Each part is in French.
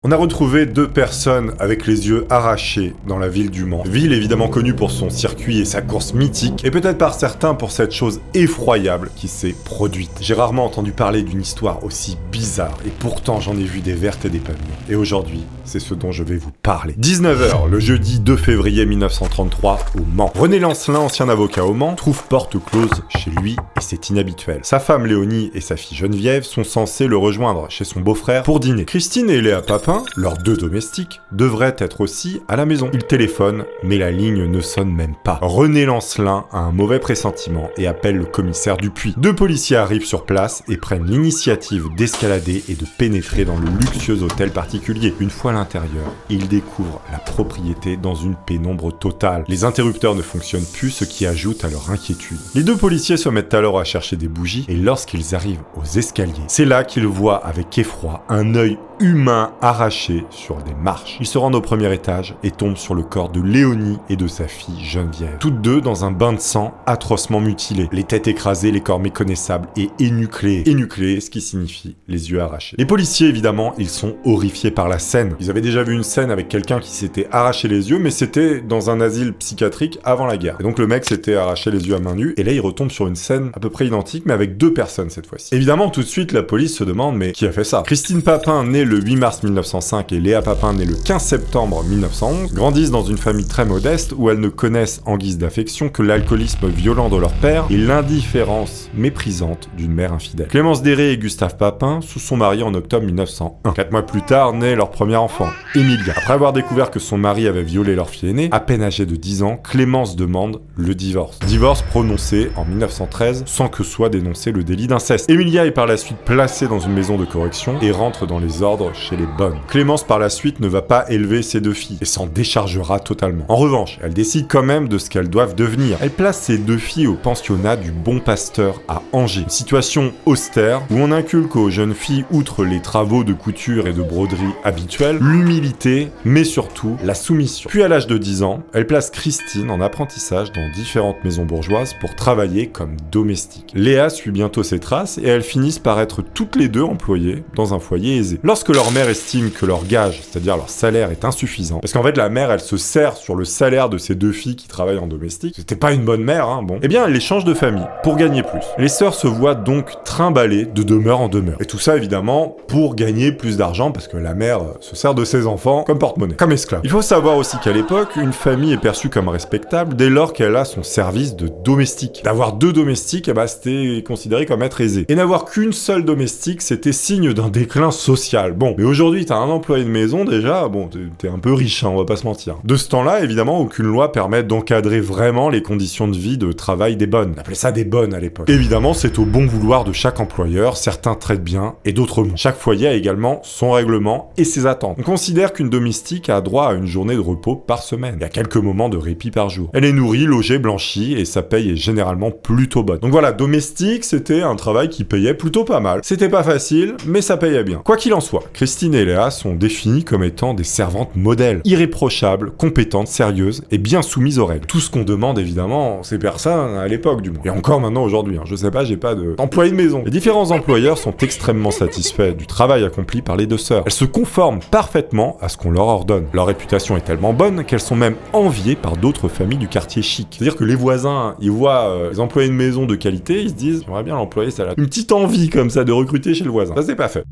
On a retrouvé deux personnes avec les yeux arrachés dans la ville du Mans. Ville évidemment connue pour son circuit et sa course mythique, et peut-être par certains pour cette chose effroyable qui s'est produite. J'ai rarement entendu parler d'une histoire aussi bizarre, et pourtant j'en ai vu des vertes et des pas mûres. Et aujourd'hui, c'est ce dont je vais vous parler. 19h, le jeudi 2 février 1933, au Mans. René Lancelin, ancien avocat au Mans, trouve porte close chez lui, et c'est inhabituel. Sa femme Léonie et sa fille Geneviève sont censées le rejoindre chez son beau-frère pour dîner. Christine et Léa Papin, leurs deux domestiques, devraient être aussi à la maison. Ils téléphonent, mais la ligne ne sonne même pas. René Lancelin a un mauvais pressentiment et appelle le commissaire Dupuis. Deux policiers arrivent sur place et prennent l'initiative d'escalader et de pénétrer dans le luxueux hôtel particulier. Une fois à l'intérieur, ils découvrent la propriété dans une pénombre totale. Les interrupteurs ne fonctionnent plus, ce qui ajoute à leur inquiétude. Les deux policiers se mettent alors à chercher des bougies et lorsqu'ils arrivent aux escaliers, c'est là qu'ils voient avec effroi un œil humain arraché sur des marches. Ils se rendent au premier étage et tombent sur le corps de Léonie et de sa fille Geneviève. Toutes deux dans un bain de sang atrocement mutilé. Les têtes écrasées, les corps méconnaissables et énucléés. Énucléés, ce qui signifie les yeux arrachés. Les policiers, évidemment, ils sont horrifiés par la scène. Ils avaient déjà vu une scène avec quelqu'un qui s'était arraché les yeux, mais c'était dans un asile psychiatrique avant la guerre. Et donc le mec s'était arraché les yeux à main nue, et là il retombe sur une scène à peu près identique, mais avec deux personnes cette fois-ci. Évidemment, tout de suite, la police se demande, mais qui a fait ça? Christine Papin, née le 8 mars 1905 et Léa Papin, née le 15 septembre 1911, grandissent dans une famille très modeste où elles ne connaissent en guise d'affection que l'alcoolisme violent de leur père et l'indifférence méprisante d'une mère infidèle. Clémence Déré et Gustave Papin se sont mariés en octobre 1901. 4 mois plus tard, naît leur premier enfant, Emilia. Après avoir découvert que son mari avait violé leur fille aînée, à peine âgée de 10 ans, Clémence demande le divorce. Divorce prononcé en 1913 sans que soit dénoncé le délit d'inceste. Emilia est par la suite placée dans une maison de correction et rentre dans les ordres chez les bonnes. Clémence par la suite ne va pas élever ses deux filles et s'en déchargera totalement. En revanche, elle décide quand même de ce qu'elles doivent devenir. Elle place ses deux filles au pensionnat du Bon Pasteur à Angers. Une situation austère où on inculque aux jeunes filles, outre les travaux de couture et de broderie habituels, l'humilité, mais surtout la soumission. Puis à l'âge de 10 ans, elle place Christine en apprentissage dans différentes maisons bourgeoises pour travailler comme domestique. Léa suit bientôt ses traces et elles finissent par être toutes les deux employées dans un foyer aisé. Lorsque leur mère estime que leur gage, c'est-à-dire leur salaire, est insuffisant, parce qu'en fait la mère elle se sert sur le salaire de ses deux filles qui travaillent en domestique, c'était pas une bonne mère, hein, bon, eh bien elle les change de famille pour gagner plus. Les sœurs se voient donc trimballer de demeure en demeure. Et tout ça évidemment pour gagner plus d'argent parce que la mère se sert de ses enfants comme porte-monnaie, comme esclave. Il faut savoir aussi qu'à l'époque, une famille est perçue comme respectable dès lors qu'elle a son service de domestique. D'avoir deux domestiques, eh ben, c'était considéré comme être aisé. Et n'avoir qu'une seule domestique, c'était signe d'un déclin social. Bon, mais aujourd'hui, t'as un employé de maison, déjà, bon, t'es un peu riche, hein, on va pas se mentir. De ce temps-là, évidemment, aucune loi permet d'encadrer vraiment les conditions de vie, de travail des bonnes. On appelait ça des bonnes à l'époque. Évidemment, c'est au bon vouloir de chaque employeur, certains traitent bien et d'autres moins. Chaque foyer a également son règlement et ses attentes. On considère qu'une domestique a droit à une journée de repos par semaine, et à quelques moments de répit par jour. Elle est nourrie, logée, blanchie, et sa paye est généralement plutôt bonne. Donc voilà, domestique, c'était un travail qui payait plutôt pas mal. C'était pas facile, mais ça payait bien. Quoi qu'il en soit, Christine et Léa sont définies comme étant des servantes modèles, irréprochables, compétentes, sérieuses et bien soumises aux règles. Tout ce qu'on demande évidemment ces personnes à l'époque du moins. Et encore maintenant aujourd'hui, hein. Je sais pas, j'ai pas d'employé de maison. Les différents employeurs sont extrêmement satisfaits du travail accompli par les deux sœurs. Elles se conforment parfaitement à ce qu'on leur ordonne. Leur réputation est tellement bonne qu'elles sont même enviées par d'autres familles du quartier chic. C'est-à-dire que les voisins, ils voient les employés de maison de qualité, ils se disent j'aimerais bien l'employer, ça a une petite envie comme ça de recruter chez le voisin. Ça c'est pas fait.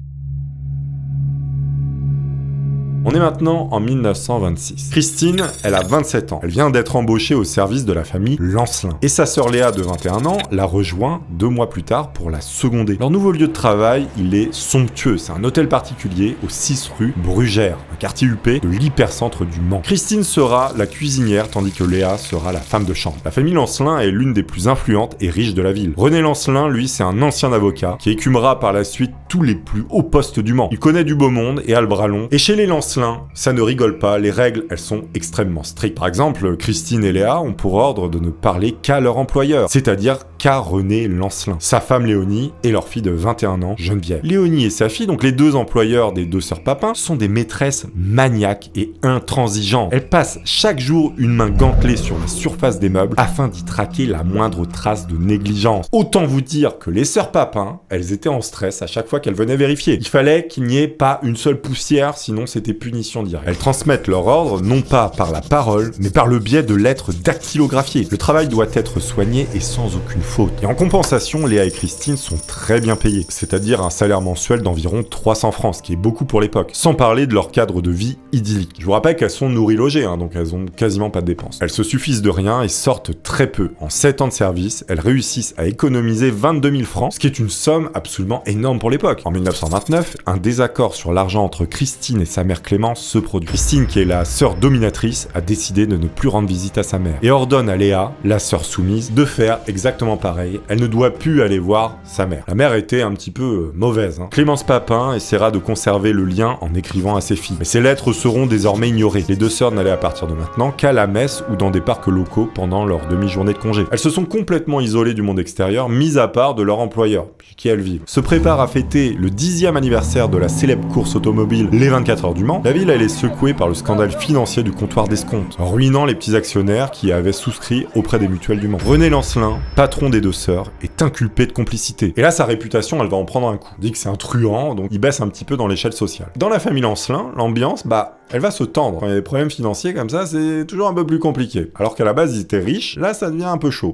On est maintenant en 1926. Christine, elle a 27 ans. Elle vient d'être embauchée au service de la famille Lancelin. Et sa sœur Léa, de 21 ans, la rejoint 2 mois plus tard pour la seconder. Leur nouveau lieu de travail, il est somptueux. C'est un hôtel particulier au 6 rue Brugère, un quartier huppé de l'hypercentre du Mans. Christine sera la cuisinière, tandis que Léa sera la femme de chambre. La famille Lancelin est l'une des plus influentes et riches de la ville. René Lancelin, lui, c'est un ancien avocat qui écumera par la suite tous les plus hauts postes du Mans. Il connaît du beau monde et a le bras long. Et chez les Lancelin, Lancelin, ça ne rigole pas, les règles, elles sont extrêmement strictes. Par exemple, Christine et Léa ont pour ordre de ne parler qu'à leur employeur, c'est-à-dire qu'à René Lancelin, sa femme Léonie et leur fille de 21 ans, Geneviève. Léonie et sa fille, donc les deux employeurs des deux sœurs Papin, sont des maîtresses maniaques et intransigeantes. Elles passent chaque jour une main gantelée sur la surface des meubles afin d'y traquer la moindre trace de négligence. Autant vous dire que les sœurs Papin, elles étaient en stress à chaque fois qu'elles venaient vérifier. Il fallait qu'il n'y ait pas une seule poussière, sinon c'était punition directe. Elles transmettent leur ordre non pas par la parole, mais par le biais de lettres dactylographiées. Le travail doit être soigné et sans aucune faute. Et en compensation, Léa et Christine sont très bien payées, c'est-à-dire un salaire mensuel d'environ 300 francs, ce qui est beaucoup pour l'époque, sans parler de leur cadre de vie idyllique. Je vous rappelle qu'elles sont nourries logées, donc elles ont quasiment pas de dépenses. Elles se suffisent de rien et sortent très peu. En 7 ans de service, elles réussissent à économiser 22 000 francs, ce qui est une somme absolument énorme pour l'époque. En 1929, un désaccord sur l'argent entre Christine et sa mère Clémence se produit. Christine, qui est la sœur dominatrice, a décidé de ne plus rendre visite à sa mère et ordonne à Léa, la sœur soumise, de faire exactement pareil. Elle ne doit plus aller voir sa mère. La mère était un petit peu mauvaise. Clémence Papin essaiera de conserver le lien en écrivant à ses filles. Mais ces lettres seront désormais ignorées. Les deux sœurs n'allaient à partir de maintenant qu'à la messe ou dans des parcs locaux pendant leur demi-journée de congé. Elles se sont complètement isolées du monde extérieur, mis à part de leur employeur, qui elles vivent. Se prépare à fêter le 10e anniversaire de la célèbre course automobile Les 24 heures du Mans. La ville, elle est secouée par le scandale financier du comptoir d'escompte, ruinant les petits actionnaires qui avaient souscrit auprès des mutuelles du Mans. René Lancelin, patron des deux sœurs, est inculpé de complicité. Et là, sa réputation, elle va en prendre un coup. On dit que c'est un truand, donc il baisse un petit peu dans l'échelle sociale. Dans la famille Lancelin, l'ambiance, elle va se tendre. Quand il y a des problèmes financiers comme ça, c'est toujours un peu plus compliqué. Alors qu'à la base, ils étaient riches, là, ça devient un peu chaud.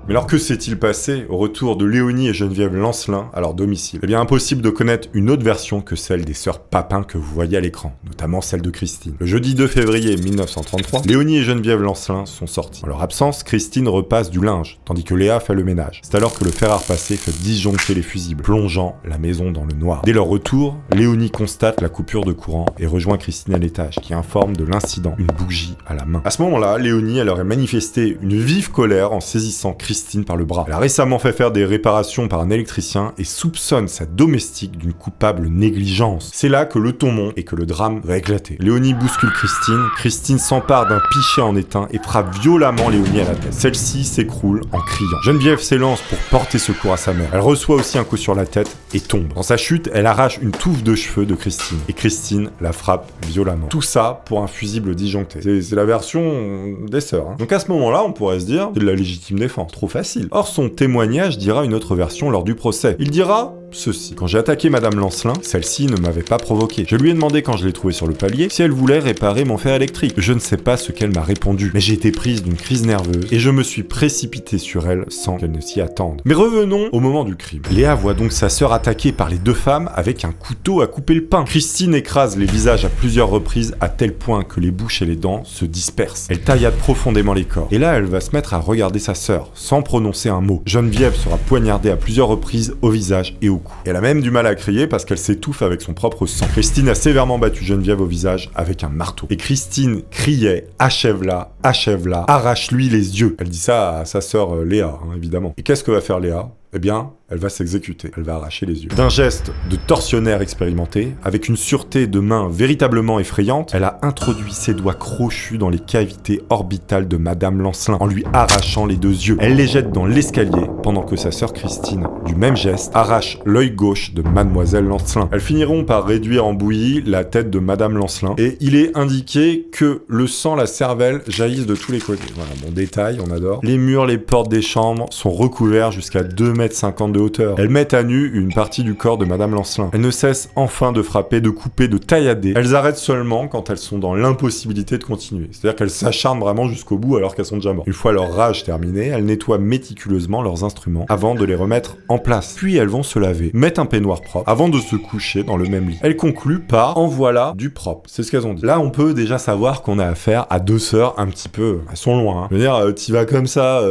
Mais alors que s'est-il passé au retour de Léonie et Geneviève Lancelin à leur domicile? Eh bien, impossible de connaître une autre version que celle des sœurs Papin que vous voyez à l'écran, notamment celle de Christine. Le jeudi 2 février 1933, Léonie et Geneviève Lancelin sont sortis. En leur absence, Christine repasse du linge, tandis que Léa fait le ménage. C'est alors que le fer à repasser fait disjoncter les fusibles, plongeant la maison dans le noir. Dès leur retour, Léonie constate la coupure de courant et rejoint Christine à l'étage, qui informe de l'incident, une bougie à la main. À ce moment-là, Léonie, elle aurait manifesté une vive colère en saisissant Christine par le bras. Elle a récemment fait faire des réparations par un électricien et soupçonne sa domestique d'une coupable négligence. C'est là que le ton monte et que le drame va éclater. Léonie bouscule Christine, Christine s'empare d'un pichet en étain et frappe violemment Léonie à la tête. Celle-ci s'écroule en criant. Geneviève s'élance pour porter secours à sa mère. Elle reçoit aussi un coup sur la tête et tombe. Dans sa chute, elle arrache une touffe de cheveux de Christine et Christine la frappe violemment. Tout ça pour un fusible disjoncté. C'est la version des sœurs. Donc à ce moment-là, on pourrait se dire, c'est de la légitime défense. Trop facile. Or, son témoignage dira une autre version lors du procès. Il dira ceci. Quand j'ai attaqué Madame Lancelin, celle-ci ne m'avait pas provoqué. Je lui ai demandé quand je l'ai trouvée sur le palier si elle voulait réparer mon fer électrique. Je ne sais pas ce qu'elle m'a répondu, mais j'ai été prise d'une crise nerveuse et je me suis précipité sur elle sans qu'elle ne s'y attende. Mais revenons au moment du crime. Léa voit donc sa sœur attaquée par les deux femmes avec un couteau à couper le pain. Christine écrase les visages à plusieurs reprises à tel point que les bouches et les dents se dispersent. Elle taillade profondément les corps. Et là, elle va se mettre à regarder sa sœur sans prononcer un mot. Geneviève sera poignardée à plusieurs reprises au visage et au cou. Elle a même du mal à crier parce qu'elle s'étouffe avec son propre sang. Christine a sévèrement battu Geneviève au visage avec un marteau. Et Christine criait « Achève-la, achève-la, arrache-lui les yeux ». Elle dit ça à sa sœur Léa, évidemment. Et qu'est-ce que va faire Léa ? Eh bien, elle va s'exécuter, elle va arracher les yeux. D'un geste de tortionnaire expérimenté, avec une sûreté de main véritablement effrayante, elle a introduit ses doigts crochus dans les cavités orbitales de Madame Lancelin, en lui arrachant les deux yeux. Elle les jette dans l'escalier, pendant que sa sœur Christine, du même geste, arrache l'œil gauche de Mademoiselle Lancelin. Elles finiront par réduire en bouillie la tête de Madame Lancelin, et il est indiqué que le sang, la cervelle, jaillissent de tous les côtés. Voilà, bon détail, on adore. Les murs, les portes des chambres sont recouverts jusqu'à 2,50 m de hauteur. Elles mettent à nu une partie du corps de Madame Lancelin. Elles ne cessent enfin de frapper, de couper, de taillader. Elles arrêtent seulement quand elles sont dans l'impossibilité de continuer. C'est-à-dire qu'elles s'acharnent vraiment jusqu'au bout alors qu'elles sont déjà mortes. Une fois leur rage terminée, elles nettoient méticuleusement leurs instruments avant de les remettre en place. Puis elles vont se laver, mettre un peignoir propre avant de se coucher dans le même lit. Elles concluent par « en voilà du propre ». C'est ce qu'elles ont dit. Là, on peut déjà savoir qu'on a affaire à deux sœurs un petit peu... Elles sont loin. Je veux dire, t'y vas comme ça,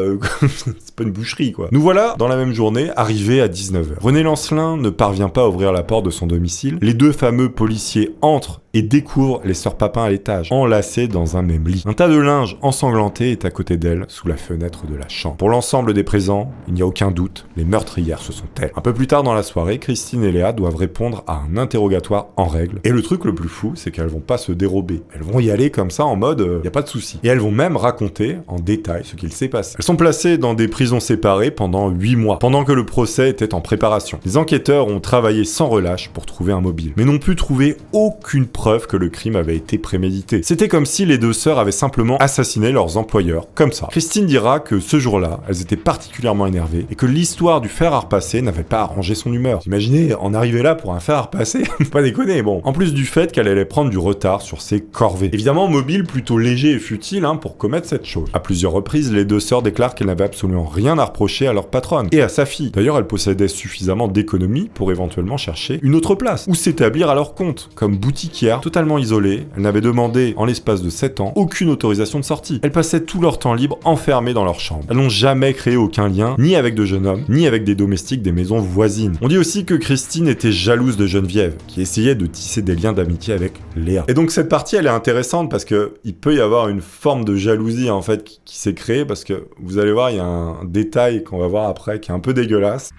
c'est pas une boucherie, quoi. Nous voilà dans la même journée, arrivée à 19h. René Lancelin ne parvient pas à ouvrir la porte de son domicile. Les deux fameux policiers entrent et découvrent les sœurs Papin à l'étage, enlacées dans un même lit. Un tas de linge ensanglanté est à côté d'elles, sous la fenêtre de la chambre. Pour l'ensemble des présents, il n'y a aucun doute, les meurtrières ce sont elles. Un peu plus tard dans la soirée, Christine et Léa doivent répondre à un interrogatoire en règle. Et le truc le plus fou, c'est qu'elles vont pas se dérober. Elles vont y aller comme ça en mode, y a pas de souci. Et elles vont même raconter en détail ce qu'il s'est passé. Elles sont placées dans des prisons séparées pendant 8 mois, pendant que le procès était en préparation. Les enquêteurs ont travaillé sans relâche pour trouver un mobile, mais n'ont pu trouver aucune preuve que le crime avait été prémédité. C'était comme si les deux sœurs avaient simplement assassiné leurs employeurs, comme ça. Christine dira que ce jour-là, elles étaient particulièrement énervées et que l'histoire du fer à repasser n'avait pas arrangé son humeur. Imaginez en arriver là pour un fer à repasser, pas déconner, bon. En plus du fait qu'elle allait prendre du retard sur ses corvées. Évidemment, mobile plutôt léger et futile pour commettre cette chose. À plusieurs reprises, les deux sœurs déclarent qu'elles n'avaient absolument rien à reprocher à leur patronne et à sa fille. D'ailleurs, elles possédaient suffisamment d'économies pour éventuellement chercher une autre place ou s'établir à leur compte, comme boutiquière totalement isolée. Elles n'avaient demandé, en l'espace de 7 ans, aucune autorisation de sortie. Elles passaient tout leur temps libre enfermées dans leur chambre. Elles n'ont jamais créé aucun lien, ni avec de jeunes hommes, ni avec des domestiques des maisons voisines. On dit aussi que Christine était jalouse de Geneviève, qui essayait de tisser des liens d'amitié avec Léa. Et donc cette partie, elle est intéressante parce que il peut y avoir une forme de jalousie en fait qui s'est créée, parce que vous allez voir, il y a un détail qu'on va voir après qui est un peu dégueulasse.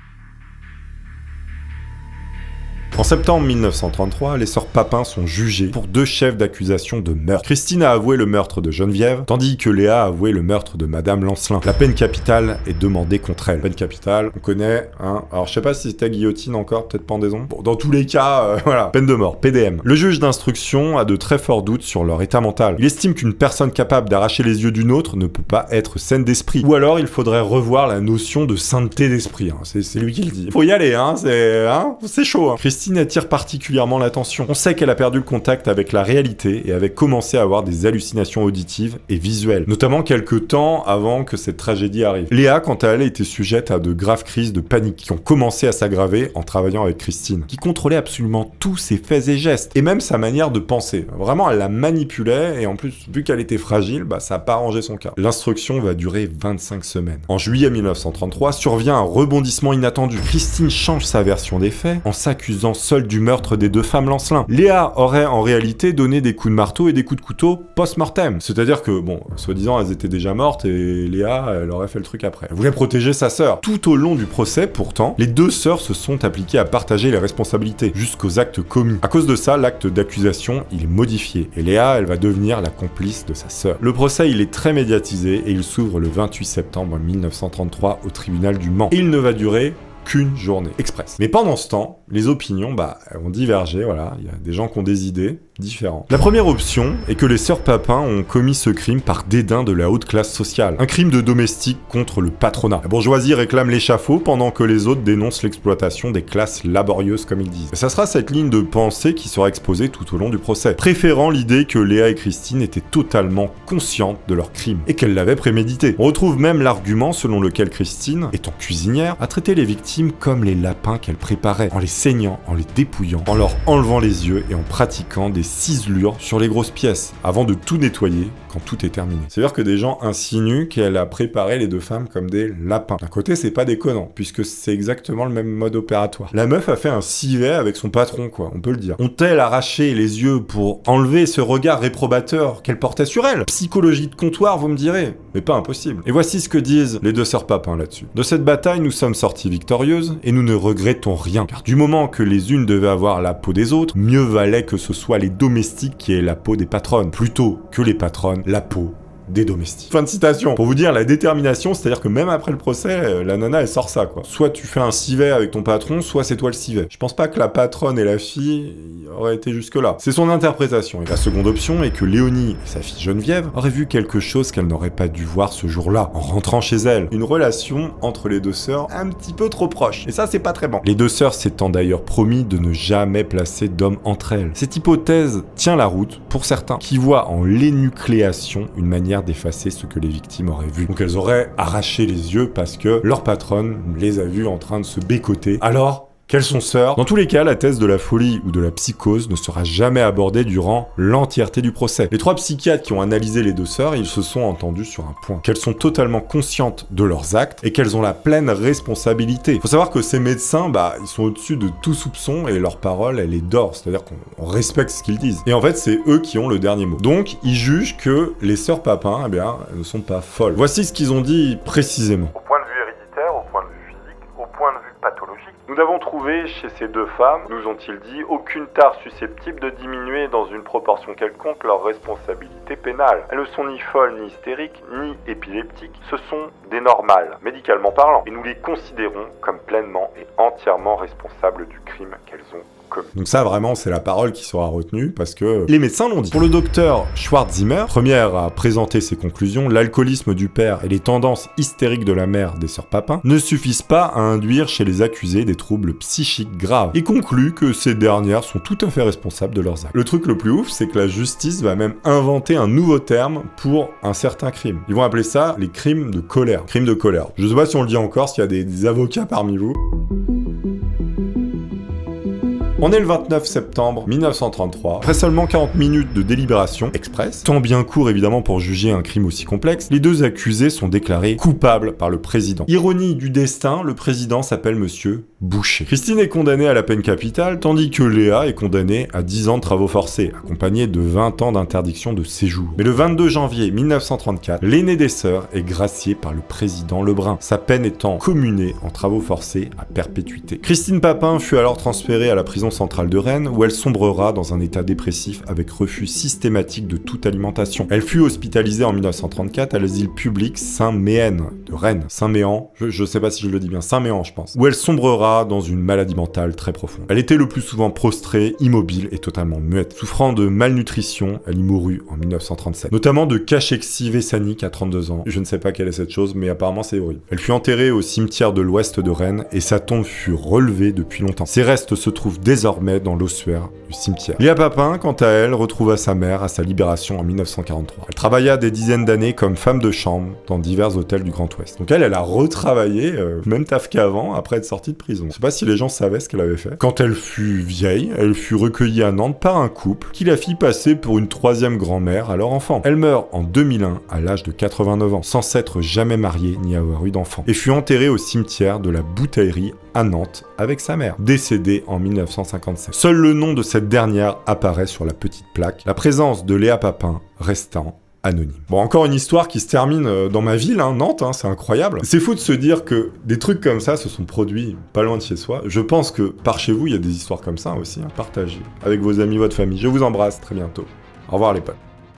En septembre 1933, les sœurs Papin sont jugées pour 2 chefs d'accusation de meurtre. Christine a avoué le meurtre de Geneviève, tandis que Léa a avoué le meurtre de Madame Lancelin. La peine capitale est demandée contre elle. Peine capitale, on connaît, alors je sais pas si c'était guillotine encore, peut-être pendaison. Bon, dans tous les cas, voilà, peine de mort, PDM. Le juge d'instruction a de très forts doutes sur leur état mental. Il estime qu'une personne capable d'arracher les yeux d'une autre ne peut pas être saine d'esprit. Ou alors il faudrait revoir la notion de sainteté d'esprit. C'est lui qui le dit. Faut y aller, c'est chaud. Christine attire particulièrement l'attention. On sait qu'elle a perdu le contact avec la réalité et avait commencé à avoir des hallucinations auditives et visuelles, notamment quelques temps avant que cette tragédie arrive. Léa, quant à elle, était sujette à de graves crises de panique qui ont commencé à s'aggraver en travaillant avec Christine, qui contrôlait absolument tous ses faits et gestes, et même sa manière de penser. Vraiment, elle la manipulait, et en plus, vu qu'elle était fragile, ça n'a pas arrangé son cas. L'instruction va durer 25 semaines. En juillet 1933, survient un rebondissement inattendu. Christine change sa version des faits en s'accusant seule du meurtre des 2 femmes Lancelin. Léa aurait en réalité donné des coups de marteau et des coups de couteau post-mortem. C'est-à-dire que, soi-disant, elles étaient déjà mortes et Léa, elle aurait fait le truc après. Elle voulait protéger sa sœur. Tout au long du procès, pourtant, les 2 sœurs se sont appliquées à partager les responsabilités jusqu'aux actes commis. À cause de ça, l'acte d'accusation, il est modifié et Léa, elle va devenir la complice de sa sœur. Le procès, il est très médiatisé et il s'ouvre le 28 septembre 1933 au tribunal du Mans. Et il ne va durer qu'une journée express. Mais pendant ce temps, les opinions, elles vont diverger, voilà. Il y a des gens qui ont des idées différentes. La première option est que les sœurs Papin ont commis ce crime par dédain de la haute classe sociale. Un crime de domestique contre le patronat. La bourgeoisie réclame l'échafaud pendant que les autres dénoncent l'exploitation des classes laborieuses, comme ils disent. Et ça sera cette ligne de pensée qui sera exposée tout au long du procès, préférant l'idée que Léa et Christine étaient totalement conscientes de leur crime et qu'elles l'avaient prémédité. On retrouve même l'argument selon lequel Christine, étant cuisinière, a traité les victimes comme les lapins qu'elle préparait, en les saignant, en les dépouillant, en leur enlevant les yeux et en pratiquant des ciselures sur les grosses pièces, avant de tout nettoyer quand tout est terminé. C'est-à-dire que des gens insinuent qu'elle a préparé les 2 femmes comme des lapins. D'un côté, c'est pas déconnant, puisque c'est exactement le même mode opératoire. La meuf a fait un civet avec son patron, quoi, on peut le dire. Ont-elles arraché les yeux pour enlever ce regard réprobateur qu'elle portait sur elle? Psychologie de comptoir, vous me direz, mais pas impossible. Et voici ce que disent les 2 sœurs Papin là-dessus. De cette bataille, nous sommes sortis victorieuses, et nous ne regrettons rien, car du moment que les unes devaient avoir la peau des autres, mieux valait que ce soit les domestiques qui aient la peau des patronnes, plutôt que les patronnes la peau des domestiques. Fin de citation. Pour vous dire la détermination, c'est-à-dire que même après le procès, la nana elle sort ça quoi. Soit tu fais un civet avec ton patron, soit c'est toi le civet. Je pense pas que la patronne et la fille auraient été jusque là. C'est son interprétation. Et la seconde option est que Léonie et sa fille Geneviève auraient vu quelque chose qu'elles n'auraient pas dû voir ce jour-là, en rentrant chez elles. Une relation entre les 2 sœurs un petit peu trop proche. Et ça c'est pas très bon. Les 2 sœurs s'étant d'ailleurs promis de ne jamais placer d'hommes entre elles. Cette hypothèse tient la route pour certains, qui voient en l'énucléation une manière d'effacer ce que les victimes auraient vu. Donc elles auraient arraché les yeux parce que leur patronne les a vus en train de se bécoter. Alors, qu'elles sont sœurs. Dans tous les cas, la thèse de la folie ou de la psychose ne sera jamais abordée durant l'entièreté du procès. Les 3 psychiatres qui ont analysé les 2 sœurs, ils se sont entendus sur un point, qu'elles sont totalement conscientes de leurs actes et qu'elles ont la pleine responsabilité. Faut savoir que ces médecins, ils sont au-dessus de tout soupçon et leur parole, elle est d'or, c'est-à-dire qu'on respecte ce qu'ils disent. Et en fait, c'est eux qui ont le dernier mot. Donc, ils jugent que les sœurs Papin, elles ne sont pas folles. Voici ce qu'ils ont dit précisément. Au point de vue héréditaire, au point de vue physique, au point de vue pathologique, nous n'avons trouvé chez ces 2 femmes, nous ont-ils dit, aucune tare susceptible de diminuer dans une proportion quelconque leur responsabilité pénale. Elles ne sont ni folles, ni hystériques, ni épileptiques, ce sont des normales, médicalement parlant, et nous les considérons comme pleinement et entièrement responsables du crime qu'elles ont commis. Donc ça, vraiment, c'est la parole qui sera retenue parce que les médecins l'ont dit. Pour le docteur Schwartzimmer, première à présenter ses conclusions, l'alcoolisme du père et les tendances hystériques de la mère des sœurs Papin ne suffisent pas à induire chez les accusés des troubles psychiques graves et conclut que ces dernières sont tout à fait responsables de leurs actes. Le truc le plus ouf, c'est que la justice va même inventer un nouveau terme pour un certain crime. Ils vont appeler ça les crimes de colère. Crimes de colère. Je sais pas si on le dit encore, s'il y a des avocats parmi vous. On est le 29 septembre 1933. Après seulement 40 minutes de délibération express, temps bien court évidemment pour juger un crime aussi complexe, les 2 accusés sont déclarés coupables par le président. Ironie du destin, le président s'appelle Monsieur Boucher. Christine est condamnée à la peine capitale, tandis que Léa est condamnée à 10 ans de travaux forcés, accompagnée de 20 ans d'interdiction de séjour. Mais le 22 janvier 1934, l'aînée des sœurs est graciée par le président Lebrun, sa peine étant communée en travaux forcés à perpétuité. Christine Papin fut alors transférée à la prison centrale de Rennes, où elle sombrera dans un état dépressif avec refus systématique de toute alimentation. Elle fut hospitalisée en 1934 à l'asile public Saint-Méen de Rennes. Saint-Méen, je sais pas si je le dis bien, Saint-Méen je pense, où elle sombrera dans une maladie mentale très profonde. Elle était le plus souvent prostrée, immobile et totalement muette. Souffrant de malnutrition, elle y mourut en 1937. Notamment de cachexie vessanique à 32 ans. Je ne sais pas quelle est cette chose, mais apparemment c'est horrible. Elle fut enterrée au cimetière de l'ouest de Rennes et sa tombe fut relevée depuis longtemps. Ses restes se trouvent désormais dans l'ossuaire du cimetière. Léa Papin, quant à elle, retrouva sa mère à sa libération en 1943. Elle travailla des dizaines d'années comme femme de chambre dans divers hôtels du Grand Ouest. Donc elle a retravaillé, même taf qu'avant, après être sortie de prison. Je sais pas si les gens savaient ce qu'elle avait fait. Quand elle fut vieille, elle fut recueillie à Nantes par un couple qui la fit passer pour une 3e grand-mère à leur enfant. Elle meurt en 2001 à l'âge de 89 ans, sans s'être jamais mariée ni avoir eu d'enfant, et fut enterrée au cimetière de la Bouteillerie à Nantes avec sa mère, décédée en 1957. Seul le nom de cette dernière apparaît sur la petite plaque, la présence de Léa Papin restant anonyme. Bon, encore une histoire qui se termine dans ma ville, Nantes, c'est incroyable. C'est fou de se dire que des trucs comme ça se sont produits pas loin de chez soi. Je pense que par chez vous, il y a des histoires comme ça aussi. Partagez avec vos amis, votre famille. Je vous embrasse, très bientôt. Au revoir les potes.